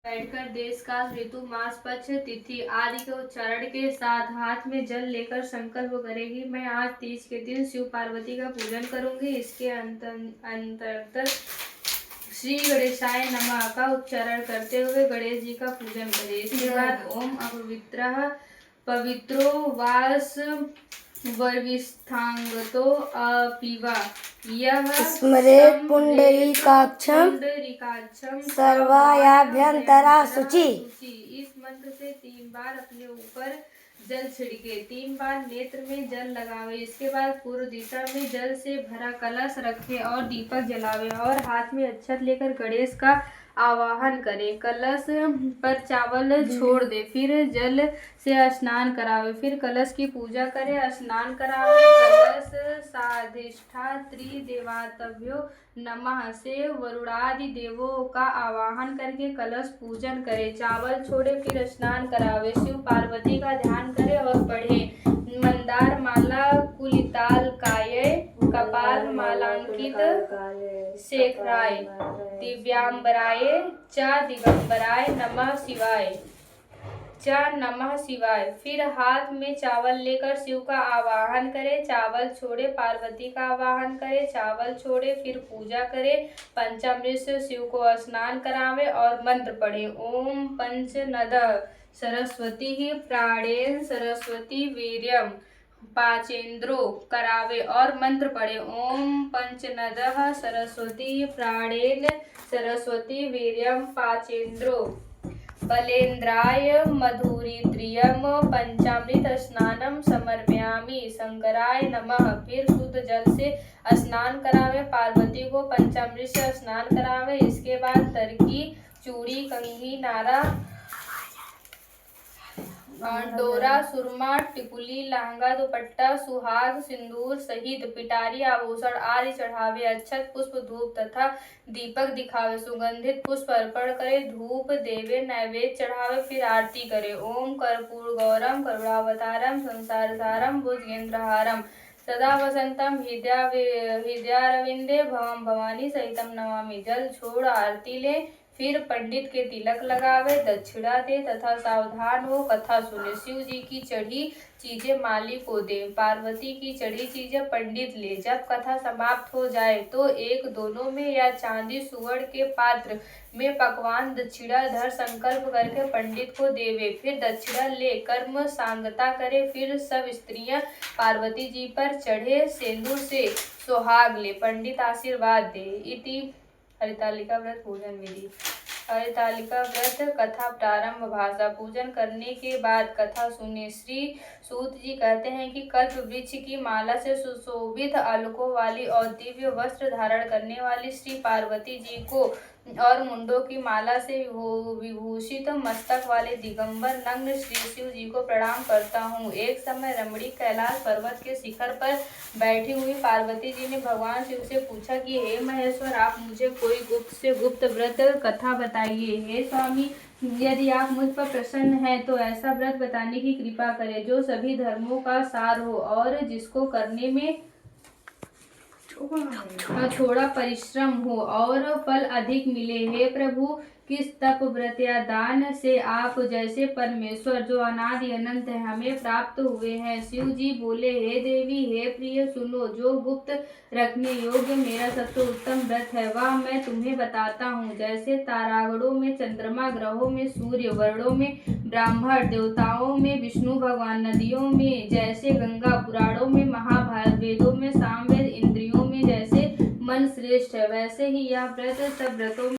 बैठकर देश काल ऋतु मास पक्ष तिथि आदि के उच्चारण के साथ हाथ में जल लेकर संकल्प करेगी। मैं आज तीज के दिन शिव पार्वती का पूजन करूंगी। इसके अंतर्गत श्री गणेशाय नमः का उच्चारण करते हुए गणेश जी का पूजन करें। इसके बाद ओम अपवित्रः पवित्रो वास वर्विष्ठांगतो अपीवा यह स्मरेत् पुंडरीकाक्षं सर्वायाभ्यंतरा शुचि। इस मंत्र से 3 बार अपने ऊपर जल छिड़के, 3 बार नेत्र में जल लगावे। इसके बाद पूर्व दिशा में जल से भरा कलश रखे और दीपक जलावे और हाथ में अक्षत लेकर गणेश का आवाहन करे। कलश पर चावल छोड़ दे, फिर जल से स्नान करावे, फिर कलश की पूजा करे, स्नान करावे। कलश साधिष्ठा त्रिदेवताभ्यो नमः से वरुणादि देवों का आवाहन करके कलश पूजन करे। चावल छोड़े, फिर स्नान करावे, शिव पार्वती का ध्यान करे और पढ़े। मंदार माला कुलिताल काये कपाल मालांकित शेखराय दिव्यांबराय च दिगंबराय नमः शिवाय नमः शिवाय। फिर हाथ में चावल लेकर शिव का आवाहन करे। चावल छोड़े, पार्वती का आवाहन करे। चावल छोड़े, फिर पूजा करे। पंचामृत से शिव को स्नान करावे और मंत्र पढ़े। ओम पंचनदः सरस्वती प्राणेन सरस्वती वीर्यम पाचेंद्रो करावे और मंत्र पढ़े। ओम पंचनदः सरस्वती प्राणेन सरस्वती वीर्यम पाचेंद्रो बलेन्द्राय मधुरित्रियम पंचामृत स्नानम समर्पयामि शंकराय नमः। फिर शुद्ध जल से स्नान करावे, पार्वती को पंचामृत से स्नान करावे। इसके बाद तरकी, चूड़ी, कंघी, नारा, डोरा, सुरमा, टिकुली, लहंगा, दुपट्टा, सुहाग, सिंदूर सहित पिटारी आभूषण आदि चढ़ावे। अक्षत, पुष्प, धूप तथा दीपक दिखावे। सुगंधित पुष्प अर्पण करे, धूप देवे, नैवेद्य चढ़ावे, फिर आरती करे। ओम कर्पूर गौरम करुणावतारम संसार सारम भुजगेंद्रहारम सदा वसंतम हृदयारविंदे भवम भवानी सहितम नमामि। जल छोड़ आरती ले, फिर पंडित के तिलक लगावे, दक्षिणा दे तथा सावधान हो कथा सुने। शिव जी की चढ़ी चीजें माली को दे, पार्वती की चढ़ी चीजें पंडित ले। जब कथा समाप्त हो जाए तो एक दोनों में या चांदी सुवर्ण के पात्र में पकवान दक्षिणा धर संकल्प करके पंडित को देवे। फिर दक्षिणा ले कर्म सांगता करे। फिर सब स्त्रियां पार्वती जी पर चढ़े सिंदूर से सुहाग ले, पंडित आशीर्वाद दे। इति हरितालिका व्रत पूजन विधि। हरितालिका व्रत कथा प्रारंभ। भाषा। पूजन करने के बाद कथा सुने। श्री सूत जी कहते हैं कि कल्प वृक्ष की माला से सुशोभित अलकों वाली और दिव्य वस्त्र धारण करने वाली श्री पार्वती जी को और मुंडों की माला से विभूषित मस्तक वाले दिगंबर नग्न श्री शिव जी को प्रणाम करता हूँ। एक समय रमणीक कैलाश पर्वत के शिखर पर बैठी हुई पार्वती जी ने भगवान शिव से पूछा कि हे महेश्वर, आप मुझे कोई गुप्त से गुप्त व्रत कथा बताइए। हे स्वामी, यदि आप मुझ पर प्रसन्न हैं तो ऐसा व्रत बताने की कृपा करें जो सभी धर्मों का सार हो और जिसको करने में थोड़ा परिश्रम हो और फल अधिक मिले। हे प्रभु, किस तप व्रत या दान से आप जैसे परमेश्वर जो अनादि अनंत है हमें प्राप्त हुए हैं। शिव जी बोले, हे देवी, हे प्रिय, सुनो। जो गुप्त रखने योग्य मेरा सबसे उत्तम व्रत है वह मैं तुम्हें बताता हूँ। जैसे तारागणों में चंद्रमा, ग्रहों में सूर्य, वर्णों में ब्राह्मण, देवताओं में विष्णु भगवान, नदियों में जैसे गंगा, पुराणों में महाभारत, वेदों में सामवेद, इंद्रियों में जैसे मन श्रेष्ठ है, वैसे ही यह व्रत सब व्रतों